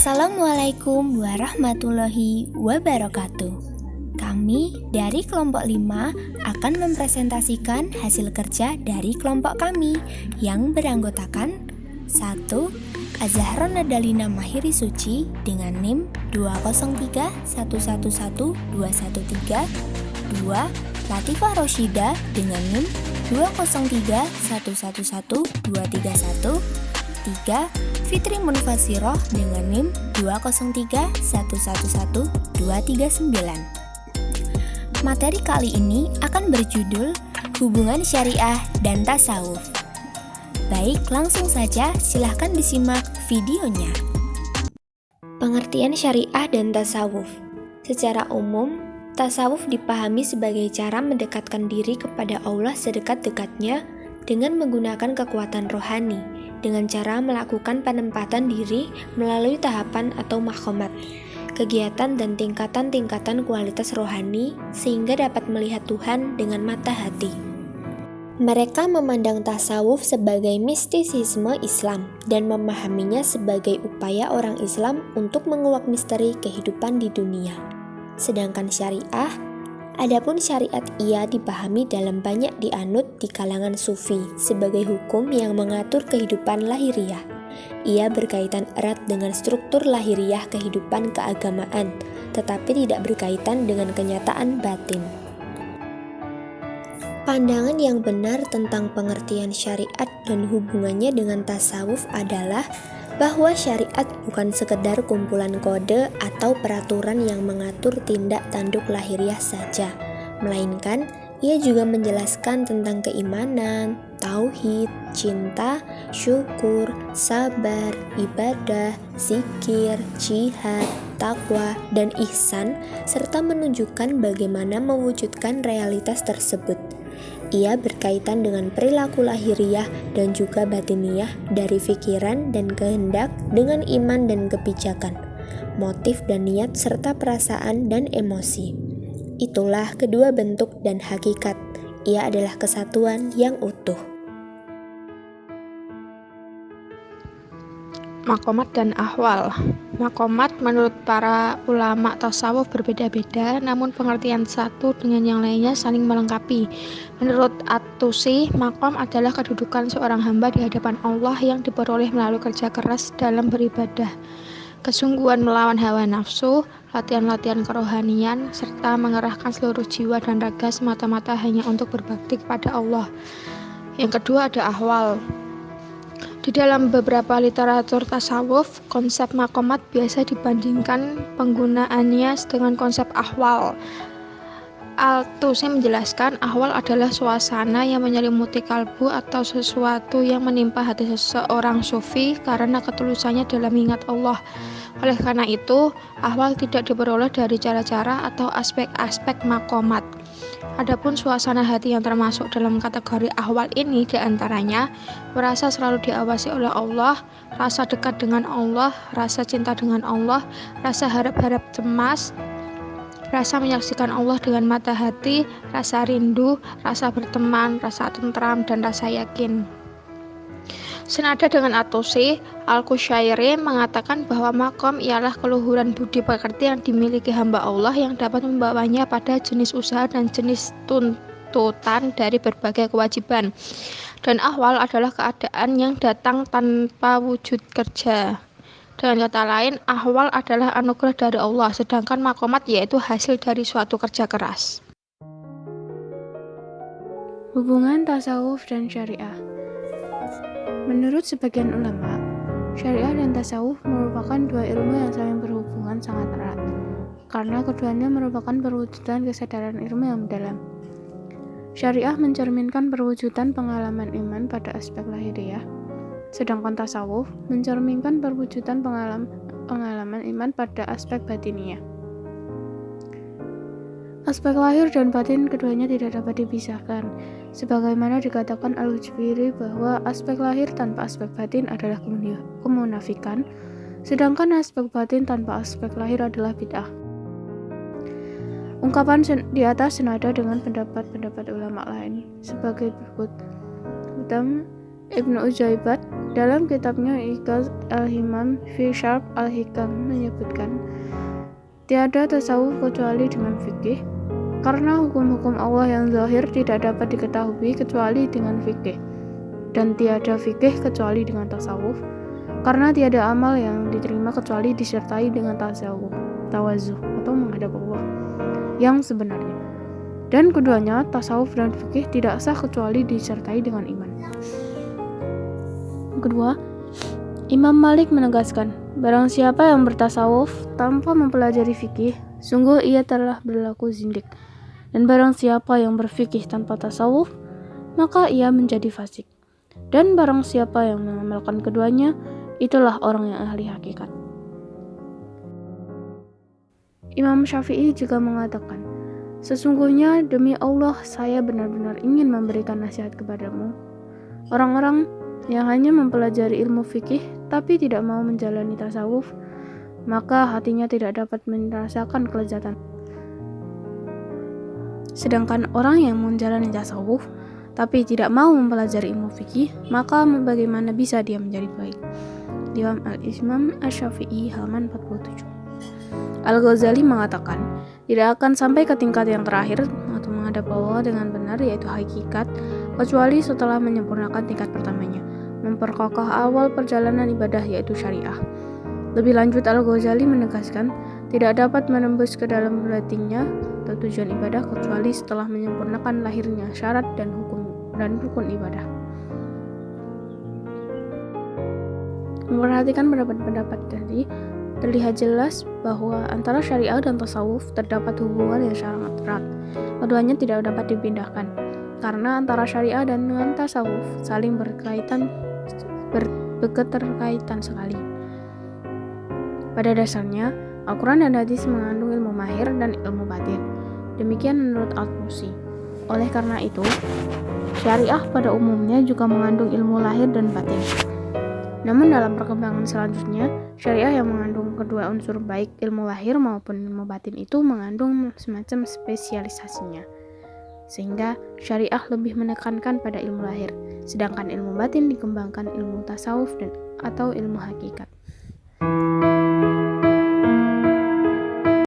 Assalamualaikum warahmatullahi wabarakatuh. Kami dari kelompok 5 akan mempresentasikan hasil kerja dari kelompok kami yang beranggotakan 1. Azahron Nadalina Mahiri Suci dengan NIM 203111213. 2. Latifah Roshida dengan NIM 203111231. 3. Fitri Munfasiroh dengan NIM 203111239. Materi kali ini akan berjudul Hubungan Syariah dan Tasawuf. Baik, langsung saja silahkan disimak videonya. Pengertian syariah dan tasawuf. Secara umum, tasawuf dipahami sebagai cara mendekatkan diri kepada Allah sedekat-dekatnya dengan menggunakan kekuatan rohani, dengan cara melakukan penempatan diri melalui tahapan atau maqamat, kegiatan dan tingkatan-tingkatan kualitas rohani sehingga dapat melihat Tuhan dengan mata hati. Mereka memandang tasawuf sebagai mistisisme Islam dan memahaminya sebagai upaya orang Islam untuk menguak misteri kehidupan di dunia. Sedangkan syariah, adapun syariat ia dipahami dalam banyak dianut di kalangan sufi sebagai hukum yang mengatur kehidupan lahiriah. Ia berkaitan erat dengan struktur lahiriah kehidupan keagamaan, tetapi tidak berkaitan dengan kenyataan batin. Pandangan yang benar tentang pengertian syariat dan hubungannya dengan tasawuf adalah bahwa syariat bukan sekedar kumpulan kode atau peraturan yang mengatur tindak tanduk lahiriah saja, melainkan ia juga menjelaskan tentang keimanan, tauhid, cinta, syukur, sabar, ibadah, zikir, jihad, takwa, dan ihsan, serta menunjukkan bagaimana mewujudkan realitas tersebut. Ia berkaitan dengan perilaku lahiriah dan juga batiniah dari pikiran dan kehendak dengan iman dan kebijakan, motif dan niat serta perasaan dan emosi. Itulah kedua bentuk dan hakikat. Ia adalah kesatuan yang utuh. Maqamat dan ahwal. Maqamat menurut para ulama tasawuf berbeda-beda, namun pengertian satu dengan yang lainnya saling melengkapi. Menurut At-Tusi, maqam adalah kedudukan seorang hamba di hadapan Allah yang diperoleh melalui kerja keras dalam beribadah, kesungguhan melawan hawa nafsu, latihan-latihan kerohanian, serta mengerahkan seluruh jiwa dan raga semata-mata hanya untuk berbakti kepada Allah. Yang kedua ada ahwal. Di dalam beberapa literatur tasawuf, konsep maqamat biasa dibandingkan penggunaannya dengan konsep ahwal. Al-Tusi menjelaskan ahwal adalah suasana yang menyelimuti kalbu atau sesuatu yang menimpa hati seseorang sufi karena ketulusannya dalam mengingat Allah. Oleh karena itu, ahwal tidak diperoleh dari cara-cara atau aspek-aspek maqamat. Adapun suasana hati yang termasuk dalam kategori ahwal ini diantaranya merasa selalu diawasi oleh Allah, rasa dekat dengan Allah, rasa cinta dengan Allah, rasa harap-harap cemas, rasa menyaksikan Allah dengan mata hati, rasa rindu, rasa berteman, rasa tentram, dan rasa yakin. Senada dengan At-Tusi, Al-Qushairi mengatakan bahwa maqam ialah keluhuran budi pekerti yang dimiliki hamba Allah yang dapat membawanya pada jenis usaha dan jenis tuntutan dari berbagai kewajiban. Dan ahwal adalah keadaan yang datang tanpa wujud kerja. Dengan kata lain, ahwal adalah anugerah dari Allah, sedangkan maqamat yaitu hasil dari suatu kerja keras. Hubungan tasawuf dan syariah. Menurut sebagian ulama, syariah dan tasawuf merupakan dua ilmu yang saling berhubungan sangat erat, karena keduanya merupakan perwujudan kesadaran ilmu yang mendalam. Syariah mencerminkan perwujudan pengalaman iman pada aspek lahiriah, sedangkan tasawuf mencerminkan perwujudan pengalaman iman pada aspek batiniah. Aspek lahir dan batin keduanya tidak dapat dipisahkan, sebagaimana dikatakan Al-Jubiri bahwa aspek lahir tanpa aspek batin adalah kemunafikan, sedangkan aspek batin tanpa aspek lahir adalah bid'ah. Ungkapan di atas senada dengan pendapat-pendapat ulama lain sebagai berikut. Pertama, Ibnu Ujaibat dalam kitabnya Iqaz al-Himam fi Syarh al-Hikam menyebutkan, tiada tasawuf kecuali dengan fikih, karena hukum-hukum Allah yang zahir tidak dapat diketahui kecuali dengan fikih, dan tiada fikih kecuali dengan tasawuf, karena tiada amal yang diterima kecuali disertai dengan tasawuf, tawazuh atau menghadap Allah yang sebenarnya. Dan keduanya, tasawuf dan fikih, tidak sah kecuali disertai dengan iman. Kedua, Imam Malik menegaskan, barang siapa yang bertasawuf tanpa mempelajari fikih, sungguh ia telah berlaku zindik. Dan barang siapa yang berfikih tanpa tasawuf, maka ia menjadi fasik. Dan barang siapa yang mengamalkan keduanya, itulah orang yang ahli hakikat. Imam Syafi'i juga mengatakan, sesungguhnya demi Allah saya benar-benar ingin memberikan nasihat kepadamu. Orang-orang yang hanya mempelajari ilmu fikih tapi tidak mau menjalani tasawuf, maka hatinya tidak dapat merasakan kelezatan. Sedangkan orang yang menjalani tasawuf tapi tidak mau mempelajari ilmu fikih, maka bagaimana bisa dia menjadi baik? Diwan al-Imam Asy-Syafi'i halaman 47. Al-Ghazali mengatakan, tidak akan sampai ke tingkat yang terakhir atau menghadap Allah dengan benar, yaitu hakikat, kecuali setelah menyempurnakan tingkat pertamanya, memperkokoh awal perjalanan ibadah, yaitu syariah. Lebih lanjut, Al-Ghazali menegaskan, tidak dapat menembus ke dalam batinnya atau tujuan ibadah kecuali setelah menyempurnakan lahirnya syarat dan rukun ibadah. Memperhatikan pendapat-pendapat tadi, terlihat jelas bahwa antara syariah dan tasawuf terdapat hubungan yang sangat erat. Keduanya tidak dapat dipindahkan, karena antara syariah dan dengan tasawuf saling berketerkaitan sekali. Pada dasarnya, Al-Quran dan hadis mengandung ilmu mahir dan ilmu batin. Demikian menurut Al-Tusi. Oleh karena itu, syariah pada umumnya juga mengandung ilmu lahir dan batin. Namun dalam perkembangan selanjutnya, syariah yang mengandung kedua unsur baik ilmu lahir maupun ilmu batin itu mengandung semacam spesialisasinya. Sehingga syariah lebih menekankan pada ilmu lahir, sedangkan ilmu batin dikembangkan ilmu tasawuf atau ilmu hakikat.